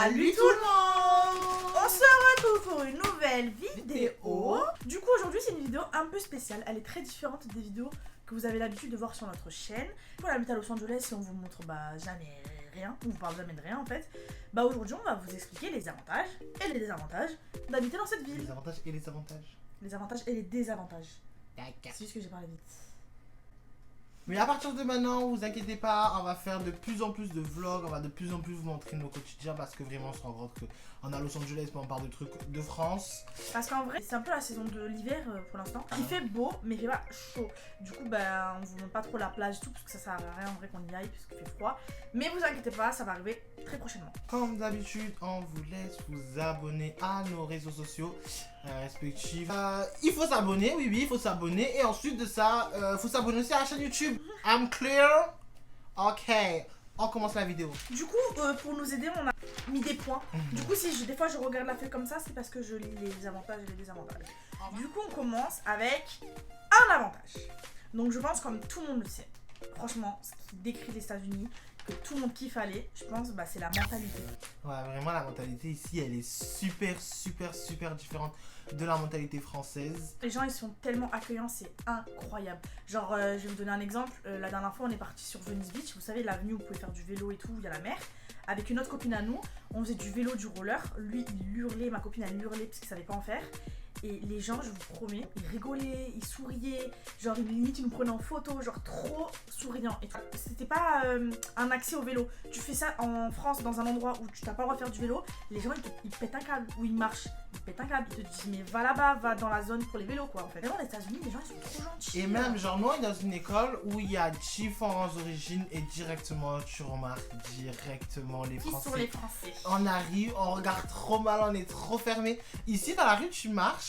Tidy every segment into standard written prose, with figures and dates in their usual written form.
Salut tout le monde! On se retrouve pour une nouvelle vidéo. Du coup aujourd'hui c'est une vidéo un peu spéciale, elle est très différente des vidéos que vous avez l'habitude de voir sur notre chaîne. Pour la à Los Angeles, si on vous montre jamais rien, on vous parle jamais de rien en fait. Aujourd'hui on va vous expliquer les avantages et les désavantages d'habiter dans cette ville. Les avantages et les avantages. Les avantages et les désavantages. D'accord. C'est juste que j'ai parlé vite. Mais à partir de maintenant, vous inquiétez pas, on va faire de plus en plus de vlogs, on va de plus en plus vous montrer nos quotidiens parce que vraiment on se rend compte qu'on est à Los Angeles, mais on parle de trucs de France. Parce qu'en vrai, c'est un peu la saison de l'hiver pour l'instant. Il fait beau, mais il fait pas chaud. Du coup, on vous montre pas trop la plage et tout, parce que ça sert à rien en vrai qu'on y aille, parce qu'il fait froid. Mais vous inquiétez pas, ça va arriver très prochainement. Comme d'habitude, on vous laisse vous abonner à nos réseaux sociaux respectifs. Il faut s'abonner, oui, il faut s'abonner. Et ensuite de ça, il faut s'abonner aussi à la chaîne YouTube. I'm clear? Ok, on commence la vidéo. Du coup, pour nous aider, on a mis des points. Du coup, si des fois je regarde la feuille comme ça, c'est parce que je lis les avantages et les désavantages. Du coup, on commence avec un avantage. Donc, je pense comme tout le monde le sait. Franchement, ce qui décrit les États-Unis, que tout le monde kiffe aller, je pense, c'est la mentalité. Ouais, vraiment, la mentalité ici, elle est super différente de la mentalité française. Les gens, ils sont tellement accueillants, c'est incroyable. Genre, je vais vous donner un exemple. La dernière fois, on est parti sur Venice Beach. Vous savez, l'avenue où vous pouvez faire du vélo et tout, où il y a la mer. Avec une autre copine à nous, on faisait du vélo, du roller. Lui, il hurlait, ma copine, elle hurlait parce qu'il savait pas en faire. Et les gens, je vous promets, ils rigolaient, ils souriaient, genre limite ils nous prenaient en photo, genre trop souriants. Et c'était pas un accès au vélo. Tu fais ça en France dans un endroit où tu n'as pas le droit de faire du vélo, les gens ils pètent un câble, ou ils marchent, ils pètent un câble, ils te disent mais va là-bas, va dans la zone pour les vélos quoi en fait. Vraiment les États-Unis, les gens ils sont trop gentils. Et même genre nous on est dans une école où il y a différentes origines et directement tu remarques directement les Français. Qui sont les Français? On arrive, on regarde trop mal, on est trop fermé. Ici dans la rue tu marches.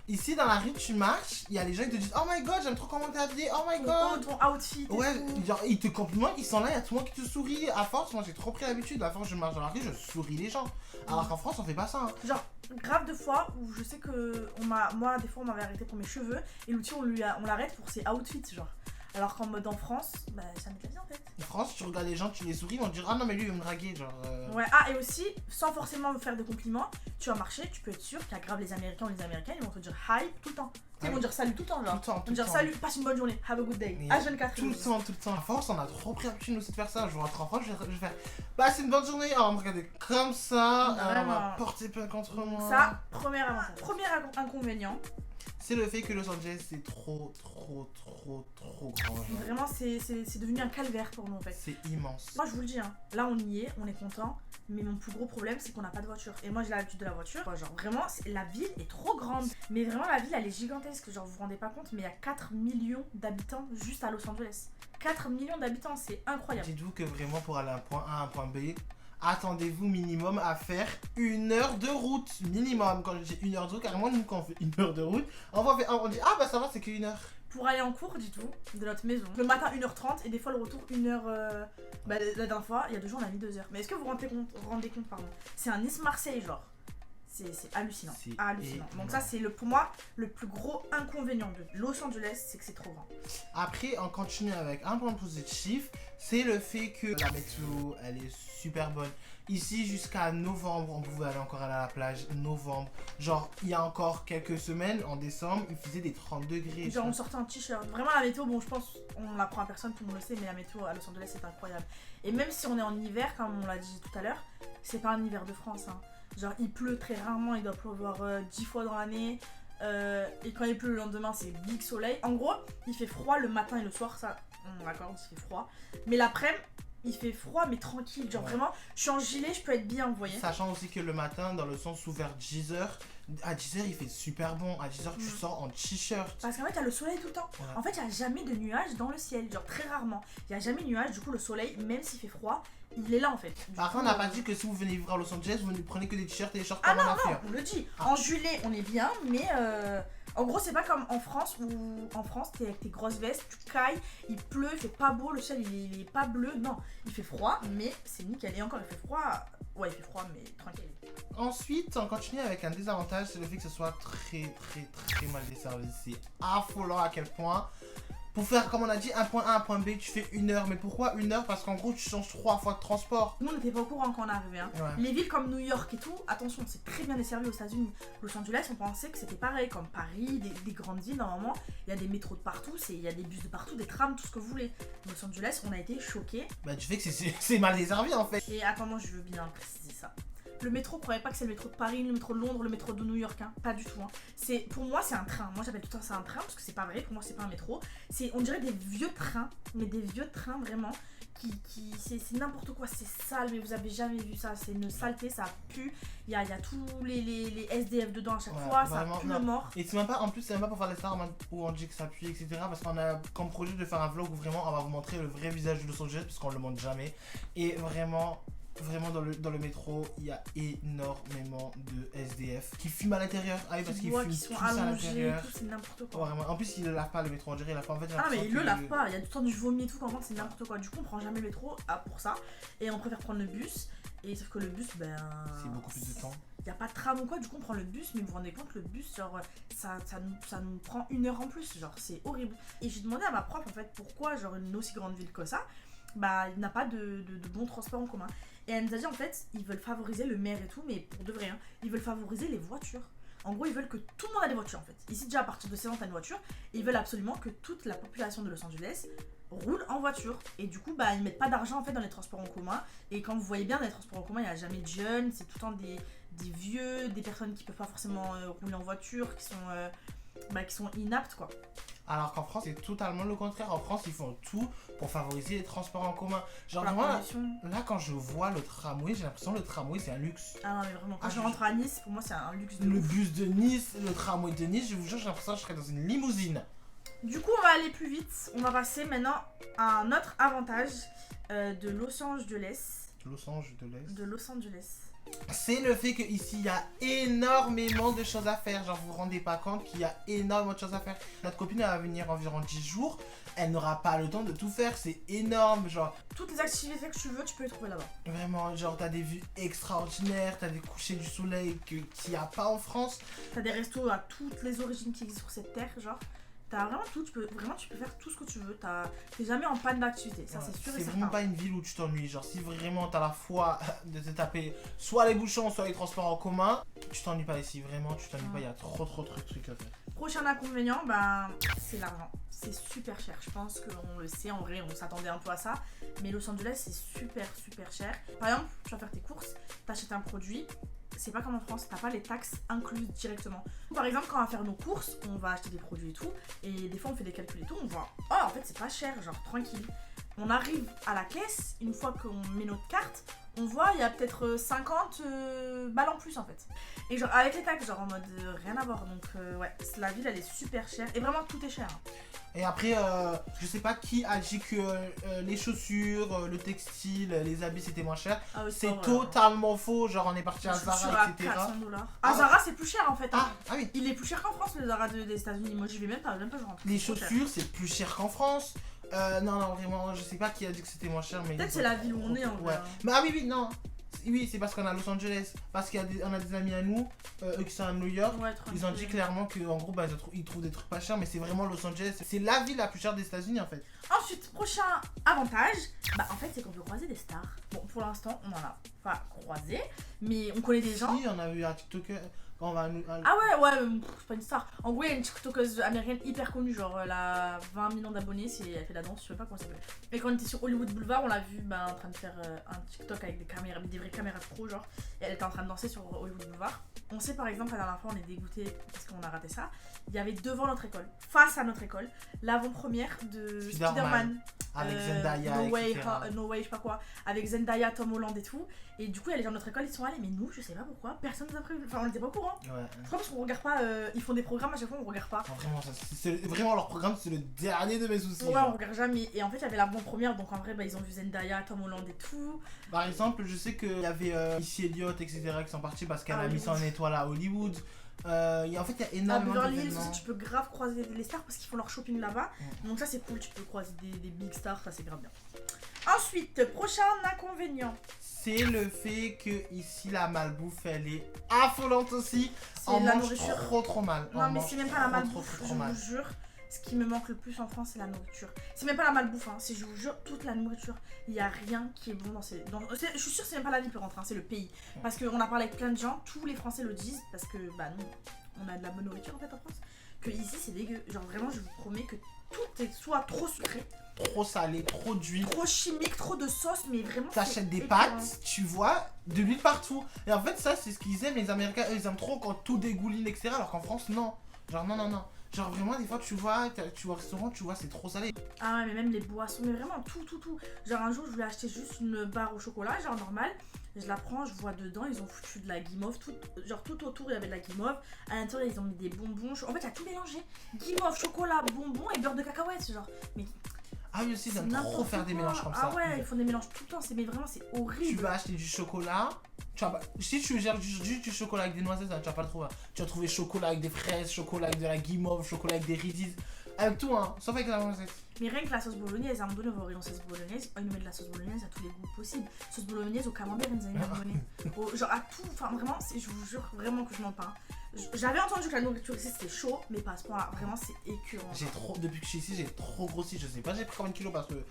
Ici dans la rue tu marches, il y a les gens qui te disent oh my god j'aime trop comment t'es habillé, oh my god ton outfit et ouais, tout. Genre ils te complimentent, ils sont là, il y a tout le monde qui te sourit. À force, moi j'ai trop pris l'habitude, à force je marche dans la rue, je souris les gens. Alors qu'en France on fait pas ça Genre grave de fois où je sais que moi des fois on m'avait arrêté pour mes cheveux et l'outil on l'arrête pour ses outfits genre. Alors qu'en mode en France, ça met de la vie en fait. En France, tu regardes les gens, tu les souris, ils vont te dire ah non mais lui il veut me draguer genre. Ouais, et aussi, sans forcément me faire des compliments, tu vas marcher, tu peux être sûr qu'il y a grave les Américains ou les Américaines, ils vont te dire hi tout le temps. Ils vont dire salut tout le temps genre. Tout le temps, ils vont dire salut, passe une bonne journée, have a good day. H24. Tout le temps. À force, on a trop pris l'habitude aussi de faire ça. Je vais rentrer en France, je vais faire passe une bonne journée, on va me regarder comme ça, on va porter plainte contre moi. Ça, premier avantage. Premier inconvénient. C'est le fait que Los Angeles c'est trop grand. Vraiment c'est devenu un calvaire pour nous en fait. C'est immense. Moi je vous le dis là on y est, on est content. Mais mon plus gros problème c'est qu'on n'a pas de voiture. Et moi j'ai l'habitude de la voiture. Genre vraiment la ville est trop grande. Mais vraiment la ville elle est gigantesque. Genre vous vous rendez pas compte mais il y a 4 millions d'habitants juste à Los Angeles. 4 millions d'habitants, c'est incroyable. Dites-vous que vraiment pour aller d'un point A à un point B, attendez-vous minimum à faire 1 heure de route. Minimum, quand je dis 1 heure de route, carrément nous quand on fait 1 heure de route, on dit ah ça va c'est que 1 heure. Pour aller en cours, dites-vous, de notre maison, le matin 1h30 et des fois le retour 1h. La dernière fois, il y a 2 jours on a mis 2 heures. Mais est-ce que vous vous rendez compte pardon, c'est un Nice-Marseille genre. C'est hallucinant. C'est hallucinant. Donc ça c'est pour moi le plus gros inconvénient de Los Angeles, c'est que c'est trop grand. Après on continue avec un point positif, c'est le fait que la météo elle est super bonne. Ici jusqu'à novembre on pouvait aller encore aller à la plage, novembre. Genre il y a encore quelques semaines, en décembre, il faisait des 30 degrés. Genre on sortait en t-shirt. Vraiment la météo, bon je pense on l'apprend à personne, tout le monde le sait, mais la météo à Los Angeles c'est incroyable. Et même si on est en hiver, comme on l'a dit tout à l'heure, c'est pas un hiver de France hein. Genre il pleut très rarement, il doit pleuvoir 10 fois dans l'année. Et quand il pleut le lendemain c'est big soleil. En gros il fait froid le matin et le soir, ça on l'accorde, il fait froid. Mais l'après-midi il fait froid mais tranquille, genre vraiment je suis en gilet, je peux être bien, vous voyez. Sachant aussi que le matin dans le sens où vers 10h, à 10h il fait super bon, à 10h tu sors en t-shirt. Parce qu'en fait il y a le soleil tout le temps. En fait il n'y a jamais de nuages dans le ciel, genre très rarement. Il n'y a jamais de nuages, du coup le soleil même s'il fait froid, il est là en fait. Par contre on n'a pas dit que si vous venez vivre à Los Angeles, vous ne prenez que des t-shirts et des shorts comme en non, affaire. On le dit. En juillet on est bien mais en gros c'est pas comme en France où en France t'es avec tes grosses vestes, tu cailles, il pleut, il fait pas beau, le ciel il est pas bleu, non, il fait froid mais c'est nickel. Et encore il fait froid, ouais il fait froid mais tranquille. Ensuite on continue avec un désavantage, c'est le fait que ce soit très mal desservi. C'est affolant à quel point Pour faire, comme on a dit, un point A, un point B, tu fais 1 heure. Mais pourquoi 1 heure? Parce qu'en gros, tu changes 3 fois de transport. Nous, on n'était pas au courant quand on est arrivé. Hein. Ouais. Les villes comme New York et tout, attention, c'est très bien desservi aux États-Unis. Los Angeles, on pensait que c'était pareil, comme Paris, des grandes villes. Normalement, il y a des métros de partout, il y a des bus de partout, des trams, tout ce que vous voulez. Los Angeles, on a été choqués. Bah, tu fais que c'est mal desservi en fait. Et attends, moi, je veux bien préciser ça. Le métro, croyez pas que c'est le métro de Paris, le métro de Londres, le métro de New York, hein. Pas du tout. Hein. Pour moi, c'est un train. Moi, j'appelle tout ça un train parce que c'est pas vrai. Pour moi, c'est pas un métro. On dirait des vieux trains, mais des vieux trains vraiment. C'est n'importe quoi. C'est sale, mais vous avez jamais vu ça. C'est une saleté, ça pue. Il y a tous les SDF dedans à chaque fois. Vraiment, ça pue le mort. Et c'est même pas, en plus, c'est même pas pour faire les stars où on dit que ça pue, etc. Parce qu'on a comme projet de faire un vlog où vraiment on va vous montrer le vrai visage de Los Angeles, parce qu'on le montre jamais. Et vraiment dans le métro, il y a énormément de SDF qui fument à l'intérieur. Ah oui, parce qu'ils fument sont tous à l'intérieur. C'est n'importe quoi. Vraiment. En plus, ils le lavent pas le métro, on dirait, il lave pas. En fait, ah, mais ils le lavent pas, il y a tout le temps du vomi et tout, quand c'est n'importe quoi. Du coup, on prend jamais le métro pour ça. Et on préfère prendre le bus. Et sauf que le bus, c'est beaucoup plus de temps. Il n'y a pas de tram ou quoi, du coup on prend le bus, mais vous vous rendez compte, le bus, genre, ça nous prend 1 heure en plus, genre, c'est horrible. Et j'ai demandé à ma prof, en fait, pourquoi, genre, une aussi grande ville que ça, bah, il n'a pas de bons transports en commun. Et elle nous a dit, en fait, ils veulent favoriser le maire et tout, mais pour de vrai, hein, ils veulent favoriser les voitures. En gros, ils veulent que tout le monde ait des voitures, en fait. Ici, déjà, à partir de 16 ans, t'as une voiture, et ils veulent absolument que toute la population de Los Angeles roule en voiture. Et du coup, bah, ils mettent pas d'argent, en fait, dans les transports en commun. Et quand vous voyez bien, dans les transports en commun, il n'y a jamais de jeunes, c'est tout le temps des vieux, des personnes qui peuvent pas forcément rouler en voiture, qui sont inaptes, quoi. Alors qu'en France, c'est totalement le contraire. En France, ils font tout pour favoriser les transports en commun. Genre, la moi, pollution. là, quand je vois le tramway, j'ai l'impression que le tramway, c'est un luxe. Ah non, mais vraiment, quand je rentre à Nice, pour moi, c'est un luxe de Le ouf. bus de Nice, le tramway de Nice, je vous jure, j'ai l'impression que je serais dans une limousine. Du coup, on va aller plus vite. On va passer maintenant à un autre avantage de Los Angeles. De Los Angeles. C'est le fait qu'ici, il y a énormément de choses à faire. Genre, vous vous rendez pas compte qu'il y a énormément de choses à faire. Notre copine, elle va venir environ 10 jours. Elle n'aura pas le temps de tout faire. C'est énorme. Genre, toutes les activités que tu veux, tu peux les trouver là-bas. Vraiment, genre, t'as des vues extraordinaires. T'as des couchers du soleil qu'il n'y a pas en France. T'as des restos à toutes les origines qui existent sur cette terre, genre. T'as vraiment tout, tu peux faire tout ce que tu veux. T'es jamais en panne d'activité, ça c'est sûr et certain. C'est vraiment pas une ville où tu t'ennuies. Genre, si vraiment t'as la foi de te taper soit les bouchons, soit les transports en commun, tu t'ennuies pas ici. Vraiment, tu t'ennuies pas. Il y a trop de trucs à faire. Prochain inconvénient, ben, c'est l'argent. C'est super cher. Je pense qu'on le sait, en vrai, on s'attendait un peu à ça. Mais Los Angeles, c'est super cher. Par exemple, tu vas faire tes courses, t'achètes un produit. C'est pas comme en France, t'as pas les taxes incluses directement. Par exemple, quand on va faire nos courses, on va acheter des produits et tout, et des fois on fait des calculs et tout, on voit, oh en fait c'est pas cher, genre tranquille. On arrive à la caisse, une fois qu'on met notre carte, on voit il y a peut-être 50 balles en plus en fait. Et genre avec les taxes, genre en mode rien à voir, donc ouais, la ville elle est super chère, et vraiment tout est cher. Et après, je sais pas qui a dit que les chaussures, le textile, les habits c'était moins cher. Ah oui, c'est totalement faux. Genre, on est parti à Zara, etc. Ah, Zara c'est plus cher en fait. Ah oui. Il est plus cher qu'en France, le Zara des États-Unis. Moi, j'y vais même pas, je rentre. Les chaussures, c'est plus cher qu'en France. Non, vraiment, je sais pas qui a dit que c'était moins cher. Mais peut-être c'est la ville où on est en vrai. Mais oui, non. Oui, c'est parce qu'on est à Los Angeles. Parce qu'on a des amis à nous, eux qui sont à New York. Ouais, ils ont dit clairement qu'en gros, bah, ils trouvent des trucs pas chers. Mais c'est vraiment Los Angeles. C'est la ville la plus chère des États-Unis en fait. Ensuite, prochain avantage, bah en fait, c'est qu'on peut croiser des stars. Bon, pour l'instant, on en a pas croisé. Mais on connaît des gens. Si, on a vu un TikToker. Ah ouais, c'est pas une star. En gros, il y a une TikTokeuse américaine hyper connue, genre elle a 20 millions d'abonnés, elle fait la danse, je sais pas comment ça s'appelle. Et quand on était sur Hollywood Boulevard, on l'a vue en train de faire un TikTok avec des vraies caméras pro, genre. Et elle était en train de danser sur Hollywood Boulevard. On sait par exemple, la dernière fois, on est dégoûté parce qu'on a raté ça. Il y avait devant notre école, face à notre école, l'avant-première de Spider-Man. Avec Zendaya, No Way, je sais pas quoi. Avec Zendaya, Tom Holland et tout. Et du coup, il y a les gens de notre école, ils sont allés, mais nous, je sais pas pourquoi, personne nous a prévu. Enfin, on était pas au courant. Ouais. Je crois parce qu'on regarde pas, ils font des programmes à chaque fois, on regarde pas. Non, vraiment, vraiment leur programme, c'est le dernier de mes soucis. Ouais, on regarde jamais. Et en fait, il y avait l'avant-première, donc en vrai, bah, ils ont vu Zendaya, Tom Holland et tout. Par exemple, je sais qu'il y avait Missy Elliott, etc., qui sont partis parce qu'elle a mis son étoile à Hollywood. En fait, il y a énormément d'événements. Tu peux grave croiser les stars parce qu'ils font leur shopping là-bas. Donc ça, c'est cool, tu peux croiser des big stars, ça c'est grave bien. Ensuite, prochain inconvénient. C'est le fait que ici la malbouffe elle est affolante aussi. On mange trop mal. Non mais c'est même pas la malbouffe, je vous jure. ce qui me manque le plus en France, c'est la nourriture. C'est même pas la malbouffe, hein, c'est, je vous jure, toute la nourriture. Il n'y a rien qui est bon dans ces... je suis sûre que c'est même pas la vie purante, hein, c'est le pays. Parce qu'on a parlé avec plein de gens, tous les Français le disent, parce que, bah non, on a de la bonne nourriture en fait en France. Que ici, c'est dégueu. Genre vraiment, je vous promets que tout est soit trop sucré, trop salé, trop d'huile, trop chimique, trop de sauce, mais vraiment. T'achètes des pâtes, tu vois, de l'huile partout. Et en fait, ça, c'est ce qu'ils aiment, les Américains. Eux, ils aiment trop quand tout dégouline, etc. Alors qu'en France, non. Genre, non, non, non. Genre, vraiment, des fois, tu vas au restaurant, tu vois, c'est trop salé. Ah ouais, mais même les boissons, mais vraiment tout, tout, tout. Genre, un jour, je voulais acheter juste une barre au chocolat, genre normal. Je la prends, je vois dedans, ils ont foutu de la guimauve. Genre, tout autour, il y avait de la guimauve. À l'intérieur, ils ont mis des bonbons. En fait, il y a tout mélangé. Guimauve, chocolat, bonbons et beurre de cacahuète. Genre, mais. Ah oui, aussi, ils aiment trop faire des mélanges comme ça. Ah ouais, ils font des mélanges tout le temps, mais vraiment, c'est horrible. Tu vas acheter du chocolat. Si tu gères juste du chocolat avec des noisettes, tu vas pas le trouver. Tu vas trouver chocolat avec des fraises, chocolat avec de la guimauve, chocolat avec des Reese's. Avec tout, hein, sauf avec la noisette. Mais rien que la sauce bolognaise, à un moment donné, on va au rayon sauce bolognaise, ils nous mettent de la sauce bolognaise à tous les goûts possibles. Sauce bolognaise au camembert, ils nous avaient donné. Genre à tout, enfin vraiment, je vous jure vraiment que je mens pas. J'avais entendu que la nourriture ici c'était chaud, mais pas à ce point-là, vraiment c'est écœurant. Depuis que je suis ici, j'ai trop grossi, je sais pas, j'ai pris combien de kilos parce que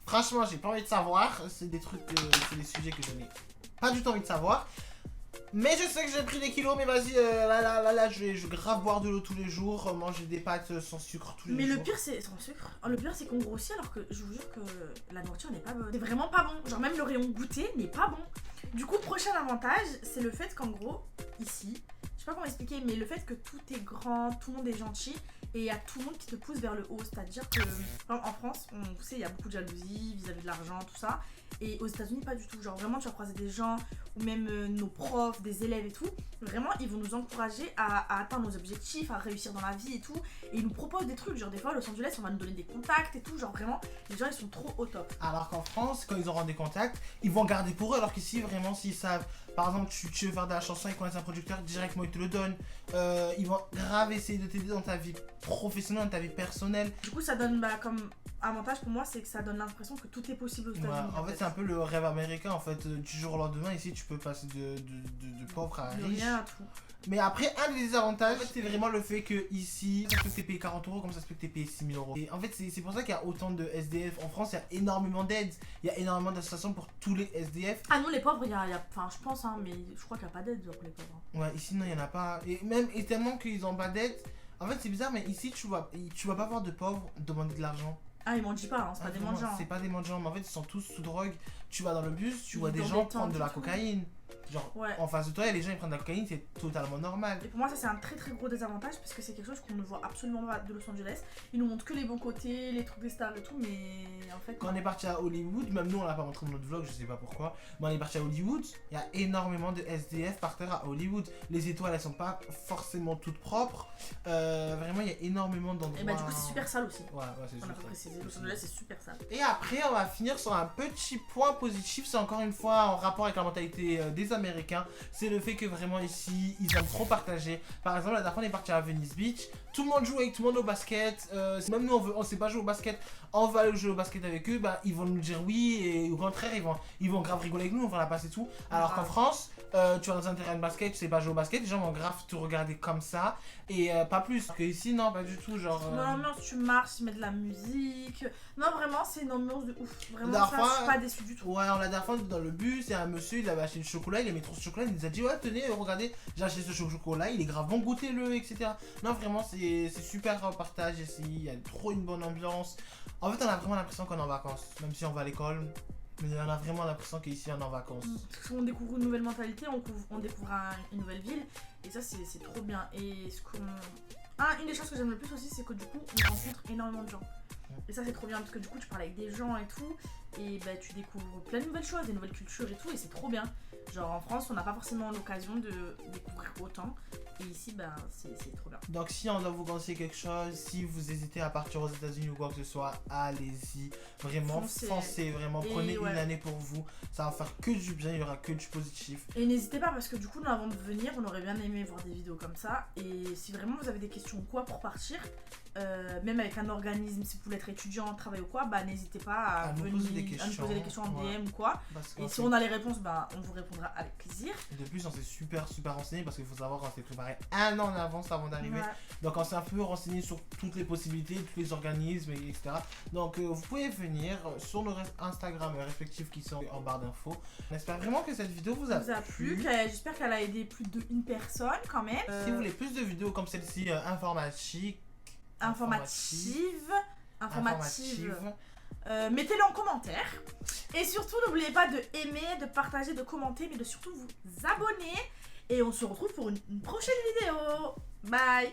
franchement, j'ai pas envie de savoir. C'est des trucs, c'est des sujets que je n'ai pas du tout envie de savoir. Mais je sais que j'ai pris des kilos, mais vas-y, là, je vais grave boire de l'eau tous les jours, manger des pâtes sans sucre tous les jours. Mais le pire, c'est sans sucre. Le pire, c'est qu'on grossit alors que je vous jure que la nourriture n'est pas bonne. C'est vraiment pas bon. Genre, même le rayon goûter n'est pas bon. Du coup, prochain avantage, c'est le fait qu'en gros, ici, je sais pas comment expliquer, mais le fait que tout est grand, tout le monde est gentil et il y a tout le monde qui te pousse vers le haut. C'est-à-dire que, en France, on sait, il y a beaucoup de jalousie vis-à-vis de l'argent, tout ça. Et aux États-Unis, pas du tout. Genre, vraiment, tu vas croiser des gens ou même nos profs, des élèves et tout. Vraiment, ils vont nous encourager à atteindre nos objectifs, à réussir dans la vie et tout. Et ils nous proposent des trucs. Genre, des fois, à Los Angeles, on va nous donner des contacts et tout. Genre, vraiment, les gens, ils sont trop au top. Alors qu'en France, quand ils auront des contacts, ils vont garder pour eux. Alors qu'ici, vraiment, s'ils savent, par exemple, tu veux faire de la chanson, ils connaissent un producteur, directement, ils te le donnent. Ils vont grave essayer de t'aider dans ta vie professionnelle, dans ta vie personnelle. Du coup, ça donne comme avantage pour moi, c'est que ça donne l'impression que tout est possible aux États-Unis. Ouais, en fait, c'est un peu le rêve américain. En fait, du jour au lendemain, ici, tu peux passer de pauvre à riche. Rien à tout. Mais après, un des désavantages, en fait, c'est vraiment le fait que ici, ça se peut que t'es payé 40 euros comme ça se peut que t'es payé 6 000 euros. Et en fait, c'est pour ça qu'il y a autant de SDF. En France, il y a énormément d'aides. Il y a énormément d'associations pour tous les SDF. Ah non, les pauvres, il y a enfin, je pense, hein, mais je crois qu'il n'y a pas d'aide pour les pauvres. Ouais, ici, non, il n'y en a pas. Et tellement qu'ils ont pas d'aide. En fait, c'est bizarre, mais ici, tu vas pas voir de pauvres demander de l'argent. Ah, ils mendient pas, hein, c'est pas des mendiants. C'est pas des mendiants, mais en fait, ils sont tous sous drogue. Tu vas dans le bus, tu vois des gens prendre de la cocaïne. Genre, ouais. En face de toi, les gens ils prennent de la cocaïne, c'est totalement normal. Et pour moi, ça c'est un très très gros désavantage parce que c'est quelque chose qu'on ne voit absolument pas de Los Angeles. Ils nous montrent que les bons côtés, les trucs des stars et tout, mais en fait. Quand on est parti à Hollywood, même nous on l'a pas montré dans notre vlog, je sais pas pourquoi, mais on est parti à Hollywood, il y a énormément de SDF par terre à Hollywood. Les étoiles elles sont pas forcément toutes propres. Vraiment, il y a énormément d'endroits. Et bah, du coup, c'est super sale aussi. Ouais, c'est super. On a pas précisé, Los Angeles c'est super sale. Et après, on va finir sur un petit point positif, c'est encore une fois en rapport avec la mentalité des Américains. C'est le fait que vraiment ici, ils aiment trop partager. Par exemple, la dernière fois, on est parti à Venice Beach. Tout le monde joue avec tout le monde au basket. Même nous, on sait pas jouer au basket. On va aller jouer au basket avec eux. Bah, ils vont nous dire oui. Et au contraire, ils vont grave rigoler avec nous. On va la passer tout. Alors qu'en France, tu vas dans un terrain de basket, tu sais pas jouer au basket. Les gens vont grave te regarder comme ça. Et pas plus. Parce que ici, non, pas du tout. Genre. Dans l'ambiance, tu marches, tu mets de la musique. Non, vraiment, c'est une ambiance de ouf. Vraiment, ça, fois, je suis pas déçue du tout. Ouais, on l'a dernière fois dans le bus. Et un monsieur, il avait acheté du chocolat. Il aimait trop ce chocolat. Il nous a dit, ouais, tenez, regardez, j'ai acheté ce chocolat. Il est grave bon, goûtez-le, etc. Non, vraiment, c'est super partage ici. Il y a trop une bonne ambiance. En fait, on a vraiment l'impression qu'on est en vacances. Même si on va à l'école. Mais on a vraiment l'impression qu'ici on est en vacances. Parce qu'on découvre une nouvelle mentalité, on découvre une nouvelle ville. Et ça, c'est trop bien. Et une des choses que j'aime le plus aussi, c'est que du coup, on rencontre énormément de gens. Et ça, c'est trop bien parce que du coup, tu parles avec des gens et tout. Et bah, tu découvres plein de nouvelles choses, des nouvelles cultures et tout. Et c'est trop bien. Genre en France, on n'a pas forcément l'occasion de découvrir autant. Et ici, bah, c'est trop bien. Donc si on doit vous conseiller quelque chose, si vous hésitez à partir aux États-Unis ou quoi que ce soit, allez-y. Vraiment, foncez vraiment. Prenez une année pour vous. Ça va faire que du bien, il y aura que du positif. Et n'hésitez pas parce que du coup, nous, avant de venir, on aurait bien aimé voir des vidéos comme ça. Et si vraiment vous avez des questions ou quoi pour partir, même avec un organisme, si vous voulez être étudiant, travail ou quoi, bah n'hésitez pas À nous venir, poser des à nous poser des questions en ouais. DM ou quoi. Parce Et qu'en si fait, on a les réponses, bah on vous répondra avec plaisir. de plus, on s'est super renseigné parce qu'il faut savoir qu'on s'est préparé un an en avance avant d'arriver. Ouais. Donc on s'est un peu renseigné sur toutes les possibilités, tous les organismes, etc. Donc vous pouvez venir sur nos Instagram respectifs qui sont en barre d'infos. On espère vraiment que cette vidéo vous a plu. J'espère qu'elle a aidé plus d'une personne quand même. Si vous voulez plus de vidéos comme celle-ci, informative, mettez-le en commentaire. Et surtout, n'oubliez pas de aimer, de partager, de commenter, mais de surtout vous abonner. Et on se retrouve pour une prochaine vidéo. Bye!